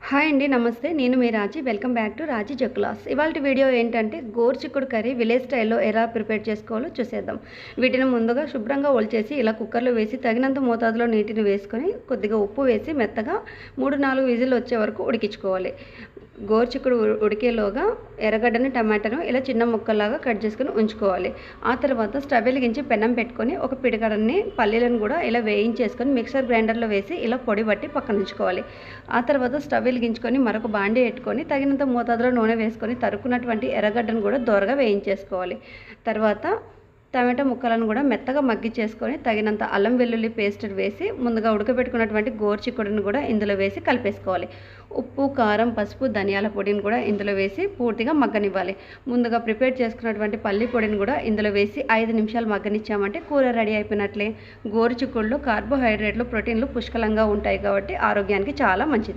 Hi అండి, నమస్తే. నేను మీ రాజీ. వెల్కమ్ బ్యాక్ టు రాజీ జక్కులాస్. ఇవాల్టి వీడియో ఏంటంటే గోరుచిక్కుడు కర్రీ విలేజ్ స్టైల్లో ఎలా ప్రిపేర్ చేసుకోవాలో చూసేద్దాం. వీటిని ముందుగా శుభ్రంగా ఒలిచేసి ఇలా కుక్కర్లో వేసి తగినంత మోతాదులో నీటిని వేసుకొని కొద్దిగా ఉప్పు వేసి మెత్తగా 3-4 విజిల్లు వచ్చే వరకు ఉడికించుకోవాలి. గోరుచిక్కుడు ఉడికేలోగా ఎర్రగడ్డని, టమాటాను ఇలా చిన్న ముక్కల్లాగా కట్ చేసుకొని ఉంచుకోవాలి. ఆ తర్వాత స్టవ్ వెలిగించి పెనం పెట్టుకొని ఒక పిడికడన్ని పల్లీలను కూడా ఇలా వేయించేసుకొని మిక్సర్ గ్రైండర్లో వేసి ఇలా పొడి పట్టి పక్కన ఉంచుకోవాలి. ఆ తర్వాత స్టవ్ వెలిగించుకొని మరొక బాండీ పెట్టుకొని తగినంత మోతాదులో నూనె వేసుకొని తరుక్కున్నటువంటి ఎర్రగడ్డను కూడా దోరగా వేయించేసుకోవాలి. తర్వాత టమాటా ముక్కలను కూడా మెత్తగా మగ్గిచ్చేసుకొని తగినంత అల్లం వెల్లుల్లి పేస్ట్ వేసి ముందుగా ఉడకబెట్టుకున్నటువంటి గోరుచిక్కుడును కూడా ఇందులో వేసి కలిపేసుకోవాలి. ఉప్పు, కారం, పసుపు, ధనియాల పొడిని కూడా ఇందులో వేసి పూర్తిగా మగ్గనివ్వాలి. ముందుగా ప్రిపేర్ చేసుకున్నటువంటి పల్లి పొడిని కూడా ఇందులో వేసి 5 నిమిషాలు మగ్గనిచ్చామంటే కూర రెడీ అయిపోయినట్లే. గోరుచిక్కుడులో కార్బోహైడ్రేట్లు, ప్రోటీన్లు పుష్కలంగా ఉంటాయి కాబట్టి ఆరోగ్యానికి చాలా మంచిది.